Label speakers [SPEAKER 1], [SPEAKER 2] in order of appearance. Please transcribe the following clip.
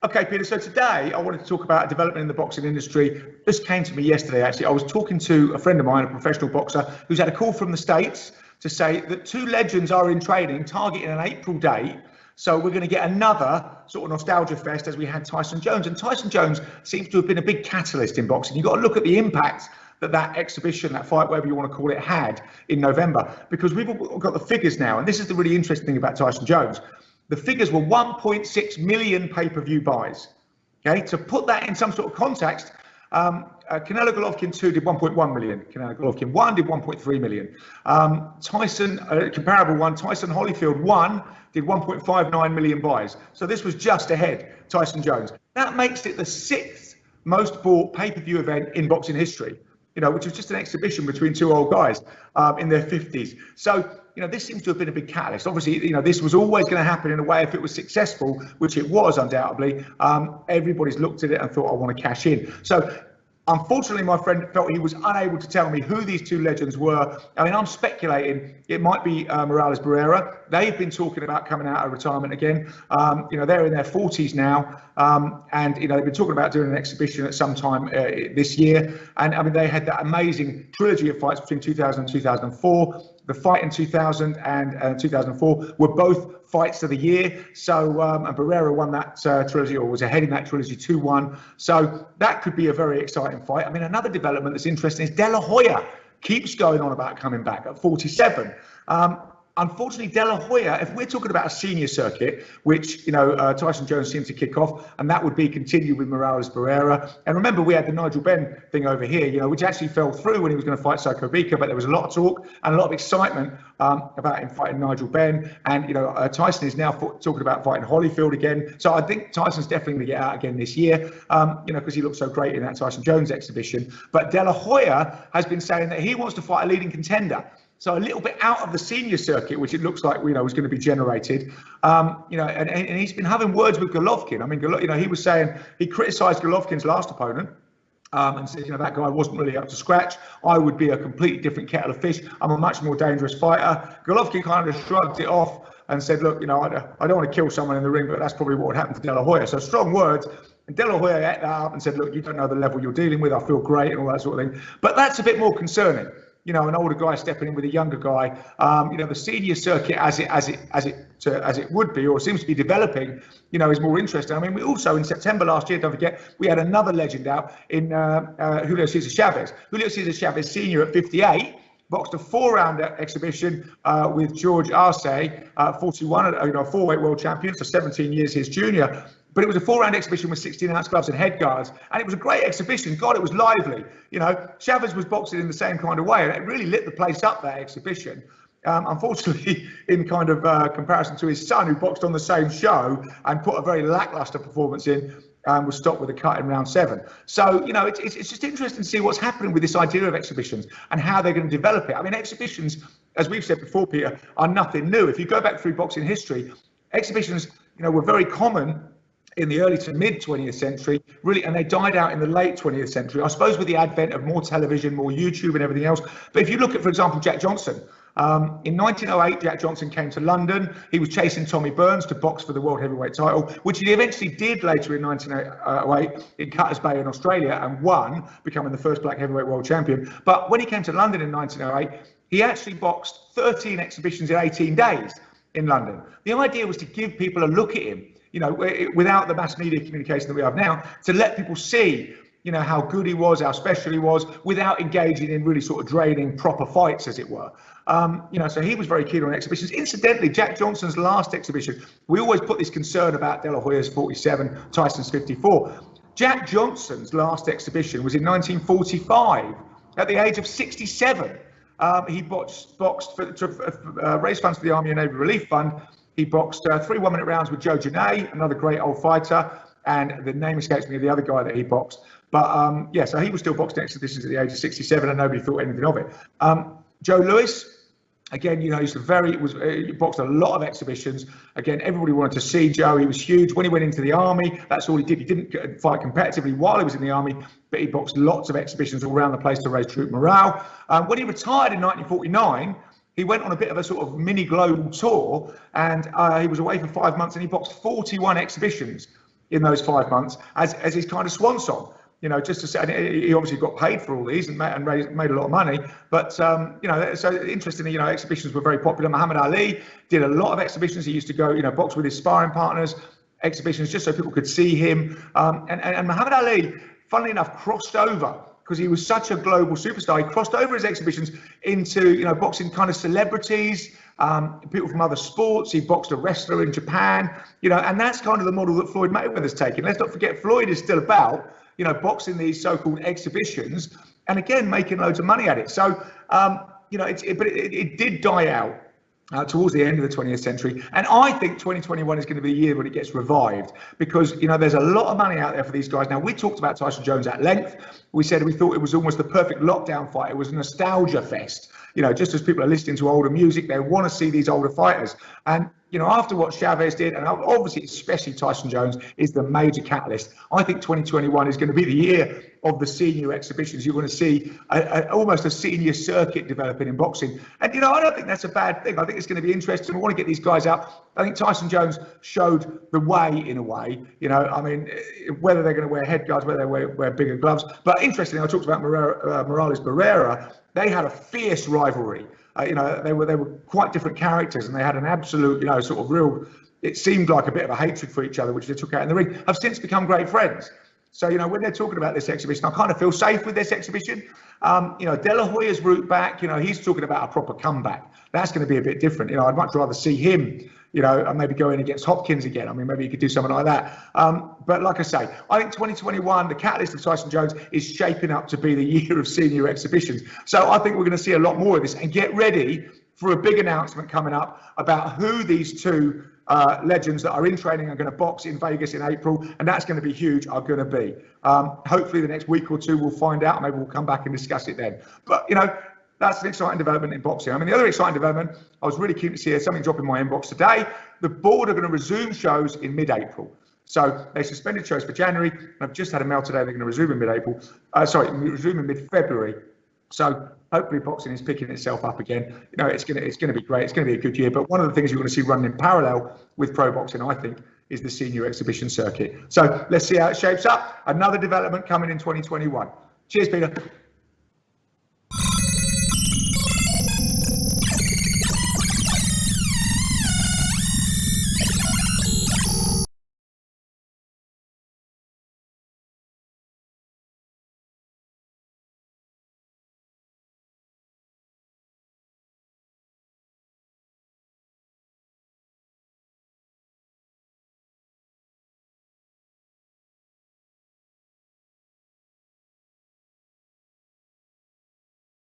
[SPEAKER 1] Okay, Peter. So today I wanted to talk about a development in the boxing industry. This came to me yesterday, actually. I was talking to a friend of mine, a professional boxer, who's had a call from the States to say that two legends are in training, targeting an April date. So we're going to get another sort of nostalgia fest as we had Tyson Jones. And Tyson Jones seems to have been a big catalyst in boxing. You've got to look at the impact that exhibition, that fight, whatever you want to call it, had in November. Because we've all got the figures now. And this is the really interesting thing about Tyson Jones. The figures were 1.6 million pay-per-view buys. Okay, to put that in some sort of context, Canelo Golovkin 2 did 1.1 million. Canelo Golovkin 1 did 1.3 million. Tyson, comparable one, Tyson Holyfield 1 did 1.59 million buys. So this was just ahead, Tyson Jones. That makes it the 6th most bought pay-per-view event in boxing history, which was just an exhibition between two old guys in their 50s. So, this seems to have been a big catalyst. Obviously, this was always going to happen in a way if it was successful, which it was undoubtedly. Everybody's looked at it and thought, I want to cash in. So, unfortunately, my friend felt he was unable to tell me who these two legends were. I mean, I'm speculating it might be Morales Barrera. They've been talking about coming out of retirement again. They're in their 40s now. And they've been talking about doing an exhibition at some time this year. And I mean, they had that amazing trilogy of fights between 2000 and 2004. The fight in 2000 and 2004 were both fights of the year. So, and Barrera won that trilogy, or was ahead in that trilogy 2-1. So that could be a very exciting fight. I mean, another development that's interesting is De La Hoya keeps going on about coming back at 47. Unfortunately, De La Hoya, if we're talking about a senior circuit, which, Tyson Jones seems to kick off, and that would be continued with Morales Barrera. And remember, we had the Nigel Benn thing over here, which actually fell through when he was going to fight Psycho Bika, but there was a lot of talk and a lot of excitement about him fighting Nigel Benn. And, Tyson is now talking about fighting Holyfield again. So I think Tyson's definitely going to get out again this year, because he looked so great in that Tyson Jones exhibition. But De La Hoya has been saying that he wants to fight a leading contender. So a little bit out of the senior circuit, which it looks like, was going to be generated. And he's been having words with Golovkin. I mean, he was saying, he criticised Golovkin's last opponent and said, that guy wasn't really up to scratch. I would be a completely different kettle of fish. I'm a much more dangerous fighter. Golovkin kind of shrugged it off and said, look, I don't want to kill someone in the ring, but that's probably what would happen to De La Hoya. So strong words. And De La Hoya ate that up and said, look, you don't know the level you're dealing with. I feel great and all that sort of thing. But that's a bit more concerning. An older guy stepping in with a younger guy. The senior circuit, as it would be, or seems to be developing, is more interesting. I mean, we also in September last year, don't forget, we had another legend out in Julio Cesar Chavez. Julio Cesar Chavez Senior at 58 boxed a 4-round exhibition with George Arce, 41, a 4-weight world champion for 17 years, his junior. But it was a 4-round exhibition with 16-ounce gloves and head guards. And it was a great exhibition. God, it was lively. Chavez was boxing in the same kind of way. And it really lit the place up, that exhibition. Unfortunately, in kind of comparison to his son, who boxed on the same show and put a very lackluster performance in, was stopped with a cut in round 7. So, it's just interesting to see what's happening with this idea of exhibitions and how they're going to develop it. I mean, exhibitions, as we've said before, Peter, are nothing new. If you go back through boxing history, exhibitions, were very common in the early to mid 20th century, really, and they died out in the late 20th century, I suppose, with the advent of more television, more YouTube and everything else. But if you look at, for example, Jack Johnson, in 1908, Jack Johnson came to London. He was chasing Tommy Burns to box for the world heavyweight title, which he eventually did later in 1908 in Cutters Bay in Australia and won, becoming the first black heavyweight world champion. But when he came to London in 1908, he actually boxed 13 exhibitions in 18 days in London. The idea was to give people a look at him, without the mass media communication that we have now, to let people see, how good he was, how special he was, without engaging in really sort of draining proper fights, as it were. So he was very keen on exhibitions. Incidentally, Jack Johnson's last exhibition, we always put this concern about De La Hoya's 47, Tyson's 54. Jack Johnson's last exhibition was in 1945, at the age of 67. He boxed for raise funds for the Army and Navy Relief Fund. He boxed 3 one-minute rounds with Joe Janay, another great old fighter, and the name escapes me of the other guy that he boxed. But so he was still boxing exhibitions at the age of 67, and nobody thought anything of it. Joe Louis, again, he boxed a lot of exhibitions. Again, everybody wanted to see Joe. He was huge. When he went into the Army, that's all he did. He didn't fight competitively while he was in the Army, but he boxed lots of exhibitions all around the place to raise troop morale. When he retired in 1949, he went on a bit of a sort of mini global tour, and he was away for 5 months, and he boxed 41 exhibitions in those 5 months as his kind of swan song. You know, just to say, and he obviously got paid for all these and made a lot of money. But, you know, so interestingly, you know, exhibitions were very popular. Muhammad Ali did a lot of exhibitions. He used to go, you know, box with his sparring partners, exhibitions just so people could see him. And Muhammad Ali, funnily enough, crossed over because he was such a global superstar. He crossed over his exhibitions into, you know, boxing kind of celebrities, people from other sports. He boxed a wrestler in Japan, you know, and that's kind of the model that Floyd Mayweather's taken. Let's not forget, Floyd is still about, you know, boxing these so-called exhibitions, and again making loads of money at it. So, you know, it did die out towards the end of the 20th century, and I think 2021 is going to be the year when it gets revived, because, you know, there's a lot of money out there for these guys. Now, we talked about Tyson Jones at length. We said we thought it was almost the perfect lockdown fight. It was a nostalgia fest. You know, just as people are listening to older music, they want to see these older fighters. And, you know, after what Chavez did, and obviously especially Tyson Jones is the major catalyst, I think 2021 is going to be the year of the senior exhibitions. You're going to see almost a senior circuit developing in boxing. And, you know, I don't think that's a bad thing. I think it's going to be interesting. We want to get these guys out. I think Tyson Jones showed the way, in a way. You know, I mean, whether they're going to wear headguards, whether they wear bigger gloves. But interestingly, I talked about Morales Barrera. They had a fierce rivalry. You know, they were quite different characters, and they had an absolute, you know, sort of real, it seemed like a bit of a hatred for each other, which they took out in the ring. Have since become great friends. So, you know, when they're talking about this exhibition, I kind of feel safe with this exhibition. You know, De La Hoya's route back, you know, he's talking about a proper comeback. That's going to be a bit different. You know, I'd much rather see him, you know, and maybe go in against Hopkins again. I mean, maybe he could do something like that. But like I say, I think 2021, the catalyst of Tyson Jones is shaping up to be the year of senior exhibitions. So I think we're going to see a lot more of this, and get ready for a big announcement coming up about who these two legends that are in training are going to box in Vegas in April, and that's going to be huge, are going to be. Hopefully the next week or two we'll find out. Maybe we'll come back and discuss it then. But, you know, that's an exciting development in boxing. I mean, the other exciting development, I was really keen to see something drop in my inbox today. The board are going to resume shows in mid-April. So they suspended shows for January, and I've just had a mail today they're going to resume in mid-April. Resume in mid-February. So hopefully boxing is picking itself up again. You know, it's going to be great. It's going to be a good year. But one of the things you're going to see running in parallel with pro boxing, I think, is the senior exhibition circuit. So let's see how it shapes up. Another development coming in 2021. Cheers, Peter.